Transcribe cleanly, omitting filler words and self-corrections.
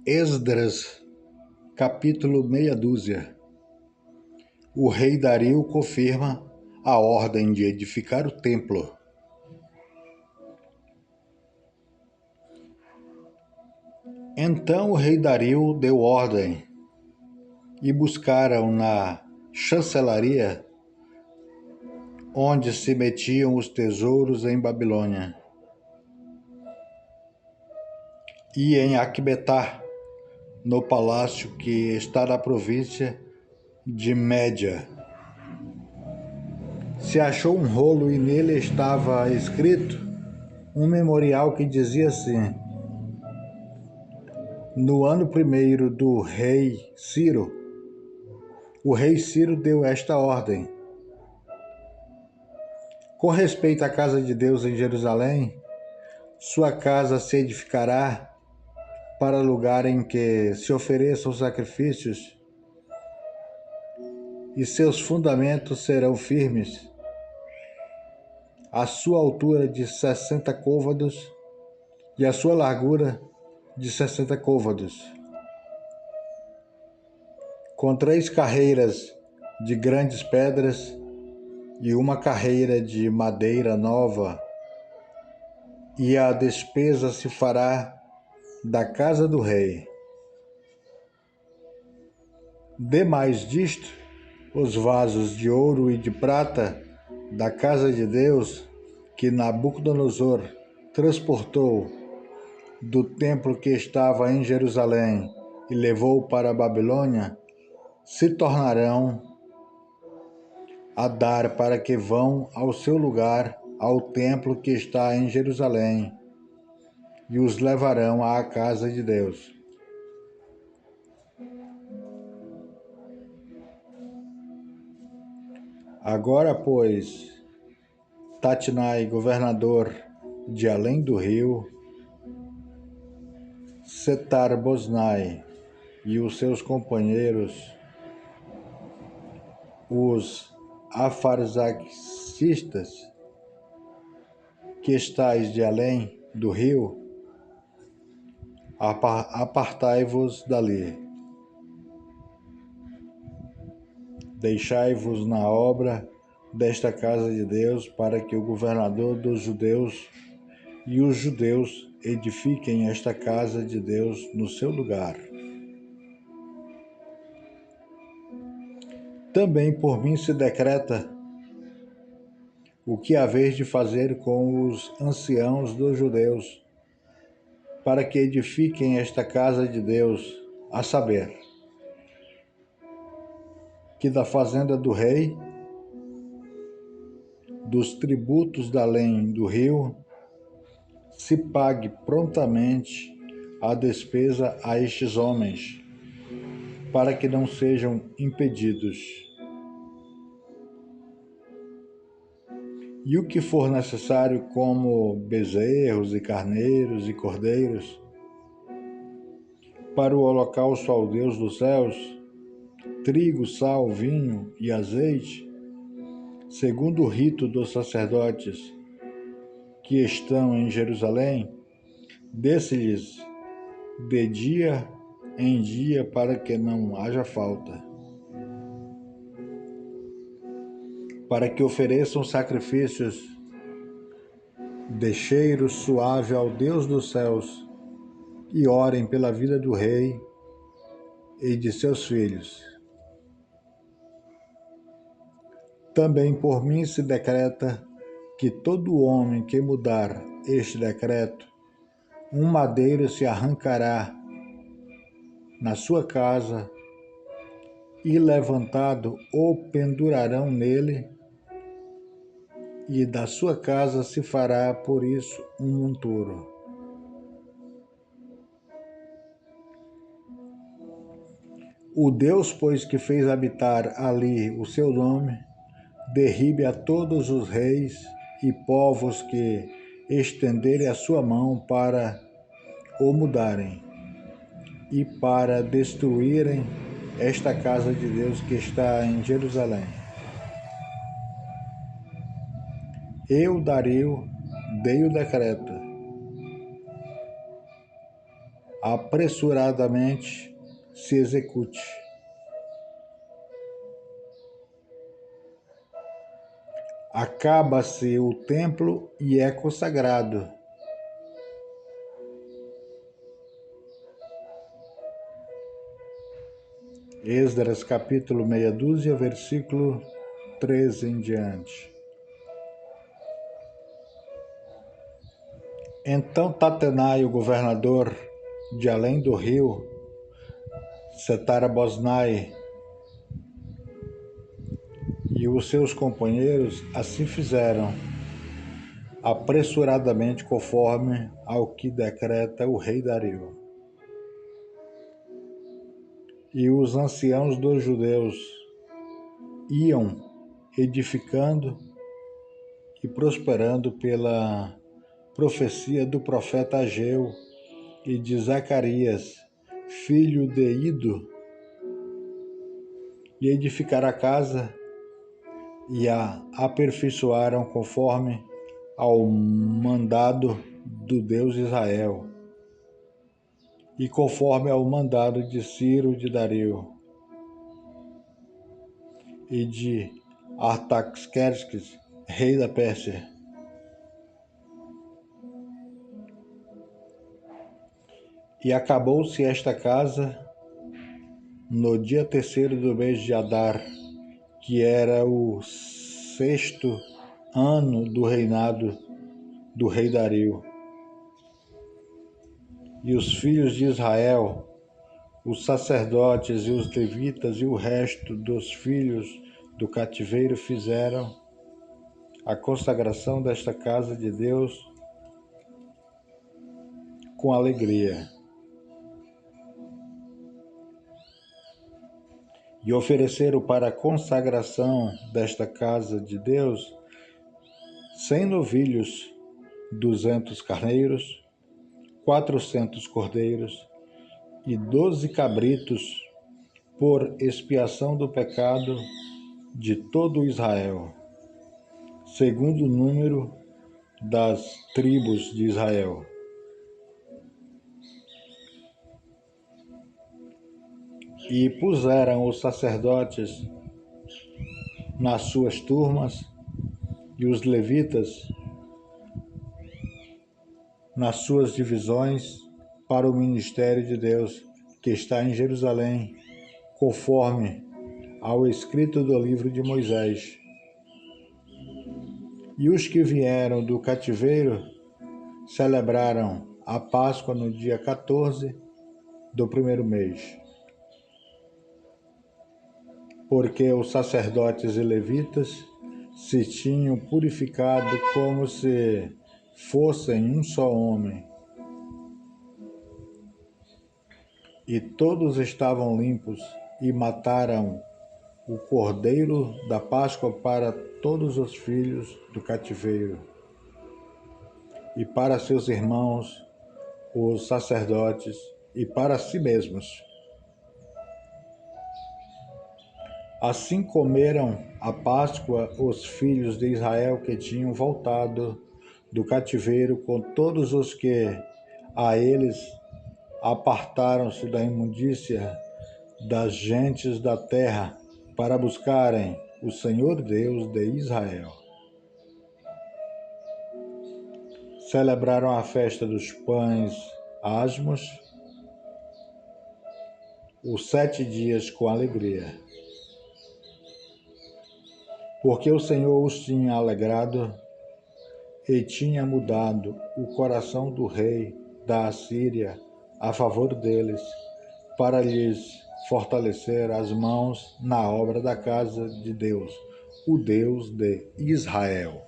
Esdras, capítulo meia dúzia. O rei Dario confirma a ordem de edificar o templo. Então o rei Dario deu ordem e buscaram na chancelaria onde se metiam os tesouros em Babilônia e em Aqubetá, no palácio que está na província de Média. Se achou um rolo e nele estava escrito um memorial que dizia assim: no ano primeiro do rei Ciro, o rei Ciro deu esta ordem: com respeito à casa de Deus em Jerusalém, sua casa se edificará para lugar em que se ofereçam sacrifícios, e seus fundamentos serão firmes. A sua altura de 60 côvados e a sua largura de 60 côvados, com 3 carreiras de grandes pedras e uma carreira de madeira nova, e a despesa se fará da casa do rei. Demais disto, os vasos de ouro e de prata da casa de Deus que Nabucodonosor transportou do templo que estava em Jerusalém e levou para a Babilônia, se tornarão a dar para que vão ao seu lugar, ao templo que está em Jerusalém, e os levarão à casa de Deus. Agora, pois, Tatnai, governador de além do rio, Setar-Boznai e os seus companheiros, os afarsaxistas, que estáis de além do rio, apartai-vos dali. Deixai-vos na obra desta casa de Deus, para que o governador dos judeus e os judeus edifiquem esta casa de Deus no seu lugar. Também por mim se decreta o que haveis de fazer com os anciãos dos judeus, para que edifiquem esta casa de Deus, a saber, que da fazenda do rei, dos tributos da além do rio, se pague prontamente a despesa a estes homens, para que não sejam impedidos. E o que for necessário, como bezerros e carneiros e cordeiros, para o holocausto ao Deus dos céus, trigo, sal, vinho e azeite, segundo o rito dos sacerdotes que estão em Jerusalém, desse-lhes de dia em dia, para que não haja falta, para que ofereçam sacrifícios de cheiro suave ao Deus dos céus e orem pela vida do rei e de seus filhos. Também por mim se decreta que todo homem que mudar este decreto, um madeiro se arrancará na sua casa e levantado o pendurarão nele, e da sua casa se fará por isso um monturo. O Deus, pois, que fez habitar ali o seu nome, derribe a todos os reis e povos que estenderem a sua mão para o mudarem e para destruírem esta casa de Deus que está em Jerusalém. Eu, Dario, dei o decreto. apressuradamente se execute. Acaba-se o templo e é consagrado. Esdras capítulo meia dúzia, versículo 13 em diante. Então Tatenai, o governador de além do rio, Setar-Boznai, e os seus companheiros assim fizeram, apressuradamente conforme ao que decreta o rei Dario. E os anciãos dos judeus iam edificando e prosperando pela profecia do profeta Ageu e de Zacarias, filho de Ido, e edificaram a casa e a aperfeiçoaram conforme ao mandado do Deus Israel e conforme ao mandado de Ciro de Dario e de Artaxerxes, rei da Pérsia. E acabou-se esta casa no dia 3º do mês de Adar, que era o 6º ano do reinado do rei Dario. E os filhos de Israel, os sacerdotes e os levitas e o resto dos filhos do cativeiro fizeram a consagração desta casa de Deus com alegria. E ofereceram para a consagração desta casa de Deus 100 novilhos, 200 carneiros, 400 cordeiros e 12 cabritos por expiação do pecado de todo Israel, segundo o número das tribos de Israel. E puseram os sacerdotes nas suas turmas e os levitas nas suas divisões para o ministério de Deus que está em Jerusalém, conforme ao escrito do livro de Moisés. E os que vieram do cativeiro celebraram a Páscoa no dia 14 do primeiro mês, porque os sacerdotes e levitas se tinham purificado como se fossem um só homem, e todos estavam limpos, e mataram o cordeiro da Páscoa para todos os filhos do cativeiro, e para seus irmãos, os sacerdotes, e para si mesmos. Assim comeram a Páscoa os filhos de Israel que tinham voltado do cativeiro, com todos os que a eles apartaram-se da imundícia das gentes da terra para buscarem o Senhor Deus de Israel. Celebraram a festa dos pães asmos, os 7 dias com alegria, porque o Senhor os tinha alegrado e tinha mudado o coração do rei da Assíria a favor deles, para lhes fortalecer as mãos na obra da casa de Deus, o Deus de Israel.